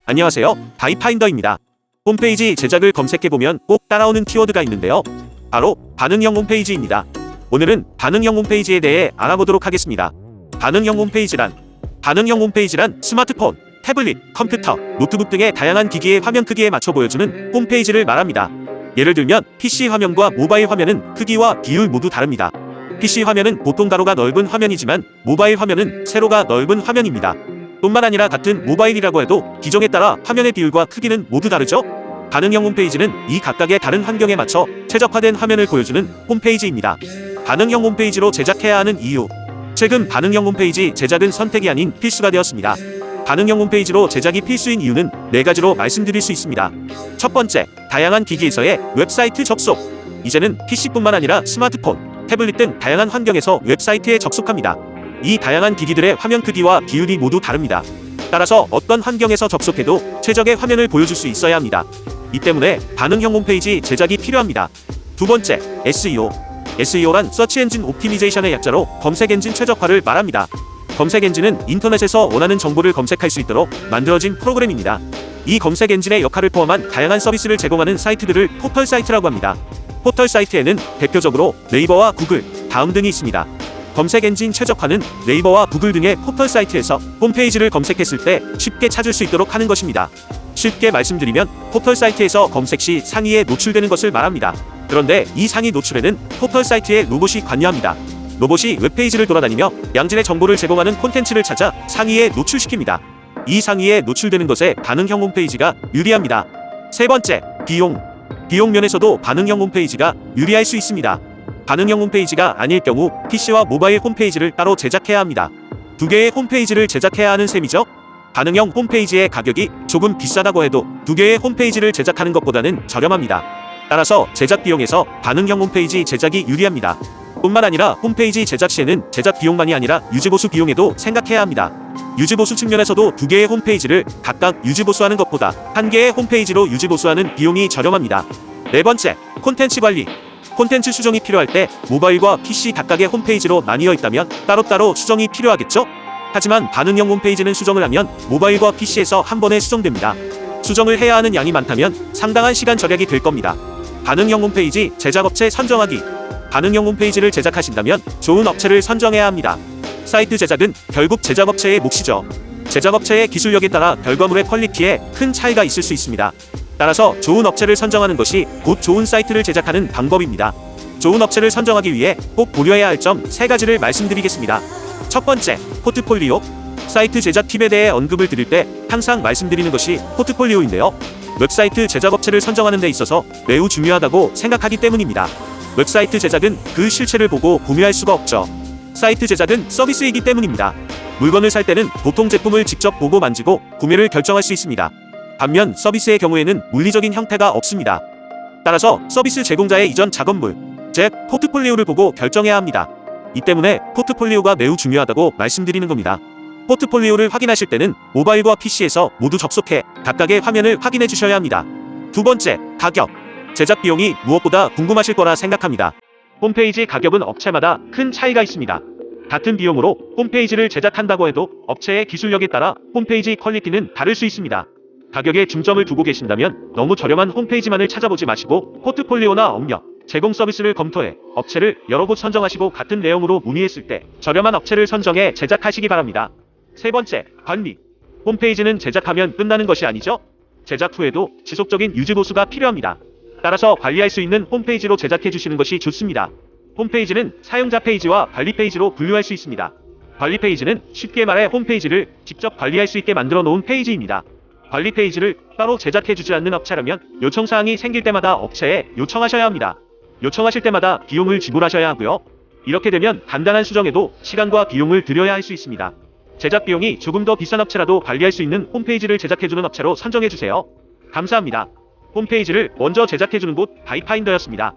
안녕하세요, 다이파인더입니다. 홈페이지 제작을 검색해보면 꼭 따라오는 키워드가 있는데요. 바로 반응형 홈페이지입니다. 오늘은 반응형 홈페이지에 대해 알아보도록 하겠습니다. 반응형 홈페이지란 스마트폰, 태블릿, 컴퓨터, 노트북 등의 다양한 기기의 화면 크기에 맞춰 보여주는 홈페이지를 말합니다. 예를 들면 PC 화면과 모바일 화면은 크기와 비율 모두 다릅니다. PC 화면은 보통 가로가 넓은 화면이지만 모바일 화면은 세로가 넓은 화면입니다. 뿐만 아니라 같은 모바일이라고 해도 기종에 따라 화면의 비율과 크기는 모두 다르죠? 반응형 홈페이지는 이 각각의 다른 환경에 맞춰 최적화된 화면을 보여주는 홈페이지입니다. 반응형 홈페이지로 제작해야 하는 이유. 최근 반응형 홈페이지 제작은 선택이 아닌 필수가 되었습니다. 반응형 홈페이지로 제작이 필수인 이유는 4가지로 말씀드릴 수 있습니다. 첫 번째, 다양한 기기에서의 웹사이트 접속. 이제는 PC뿐만 아니라 스마트폰, 태블릿 등 다양한 환경에서 웹사이트에 접속합니다. 이 다양한 기기들의 화면 크기와 비율이 모두 다릅니다. 따라서 어떤 환경에서 접속해도 최적의 화면을 보여줄 수 있어야 합니다. 이 때문에 반응형 홈페이지 제작이 필요합니다. 두 번째, SEO. SEO란 서치 엔진 옵티미제이션의 약자로 검색 엔진 최적화를 말합니다. 검색 엔진은 인터넷에서 원하는 정보를 검색할 수 있도록 만들어진 프로그램입니다. 이 검색 엔진의 역할을 포함한 다양한 서비스를 제공하는 사이트들을 포털 사이트라고 합니다. 포털 사이트에는 대표적으로 네이버와 구글, 다음 등이 있습니다. 검색 엔진 최적화는 네이버와 구글 등의 포털 사이트에서 홈페이지를 검색했을 때 쉽게 찾을 수 있도록 하는 것입니다. 쉽게 말씀드리면 포털 사이트에서 검색 시 상위에 노출되는 것을 말합니다. 그런데 이 상위 노출에는 포털 사이트의 로봇이 관여합니다. 로봇이 웹페이지를 돌아다니며 양질의 정보를 제공하는 콘텐츠를 찾아 상위에 노출시킵니다. 이 상위에 노출되는 것에 반응형 홈페이지가 유리합니다. 세 번째, 비용. 비용 면에서도 반응형 홈페이지가 유리할 수 있습니다. 반응형 홈페이지가 아닐 경우 PC와 모바일 홈페이지를 따로 제작해야 합니다. 2개의 홈페이지를 제작해야 하는 셈이죠. 반응형 홈페이지의 가격이 조금 비싸다고 해도 2개의 홈페이지를 제작하는 것보다는 저렴합니다. 따라서 제작 비용에서 반응형 홈페이지 제작이 유리합니다. 뿐만 아니라 홈페이지 제작 시에는 제작 비용만이 아니라 유지보수 비용에도 생각해야 합니다. 유지보수 측면에서도 2개의 홈페이지를 각각 유지보수하는 것보다 1개의 홈페이지로 유지보수하는 비용이 저렴합니다. 네 번째, 콘텐츠 관리. 콘텐츠 수정이 필요할 때 모바일과 PC 각각의 홈페이지로 나뉘어 있다면 따로따로 수정이 필요하겠죠? 하지만 반응형 홈페이지는 수정을 하면 모바일과 PC에서 한 번에 수정됩니다. 수정을 해야 하는 양이 많다면 상당한 시간 절약이 될 겁니다. 반응형 홈페이지 제작업체 선정하기. 반응형 홈페이지를 제작하신다면 좋은 업체를 선정해야 합니다. 사이트 제작은 결국 제작업체의 몫이죠. 제작업체의 기술력에 따라 결과물의 퀄리티에 큰 차이가 있을 수 있습니다. 따라서 좋은 업체를 선정하는 것이 곧 좋은 사이트를 제작하는 방법입니다. 좋은 업체를 선정하기 위해 꼭 고려해야 할 점 3가지를 말씀드리겠습니다. 첫 번째, 포트폴리오. 사이트 제작 팁에 대해 언급을 드릴 때 항상 말씀드리는 것이 포트폴리오인데요. 웹사이트 제작업체를 선정하는 데 있어서 매우 중요하다고 생각하기 때문입니다. 웹사이트 제작은 그 실체를 보고 구매할 수가 없죠. 사이트 제작은 서비스이기 때문입니다. 물건을 살 때는 보통 제품을 직접 보고 만지고 구매를 결정할 수 있습니다. 반면 서비스의 경우에는 물리적인 형태가 없습니다. 따라서 서비스 제공자의 이전 작업물, 즉 포트폴리오를 보고 결정해야 합니다. 이 때문에 포트폴리오가 매우 중요하다고 말씀드리는 겁니다. 포트폴리오를 확인하실 때는 모바일과 PC에서 모두 접속해 각각의 화면을 확인해 주셔야 합니다. 두 번째, 가격. 제작 비용이 무엇보다 궁금하실 거라 생각합니다. 홈페이지 가격은 업체마다 큰 차이가 있습니다. 같은 비용으로 홈페이지를 제작한다고 해도 업체의 기술력에 따라 홈페이지 퀄리티는 다를 수 있습니다. 가격에 중점을 두고 계신다면 너무 저렴한 홈페이지만을 찾아보지 마시고 포트폴리오나 업력, 제공 서비스를 검토해 업체를 여러 곳 선정하시고 같은 내용으로 문의했을 때 저렴한 업체를 선정해 제작하시기 바랍니다. 세 번째, 관리. 홈페이지는 제작하면 끝나는 것이 아니죠? 제작 후에도 지속적인 유지보수가 필요합니다. 따라서 관리할 수 있는 홈페이지로 제작해 주시는 것이 좋습니다. 홈페이지는 사용자 페이지와 관리 페이지로 분류할 수 있습니다. 관리 페이지는 쉽게 말해 홈페이지를 직접 관리할 수 있게 만들어 놓은 페이지입니다. 관리 페이지를 따로 제작해 주지 않는 업체라면 요청사항이 생길 때마다 업체에 요청하셔야 합니다. 요청하실 때마다 비용을 지불하셔야 하고요. 이렇게 되면 간단한 수정에도 시간과 비용을 들여야 할 수 있습니다. 제작 비용이 조금 더 비싼 업체라도 관리할 수 있는 홈페이지를 제작해주는 업체로 선정해주세요. 감사합니다. 홈페이지를 먼저 제작해주는 곳 다이파인더였습니다.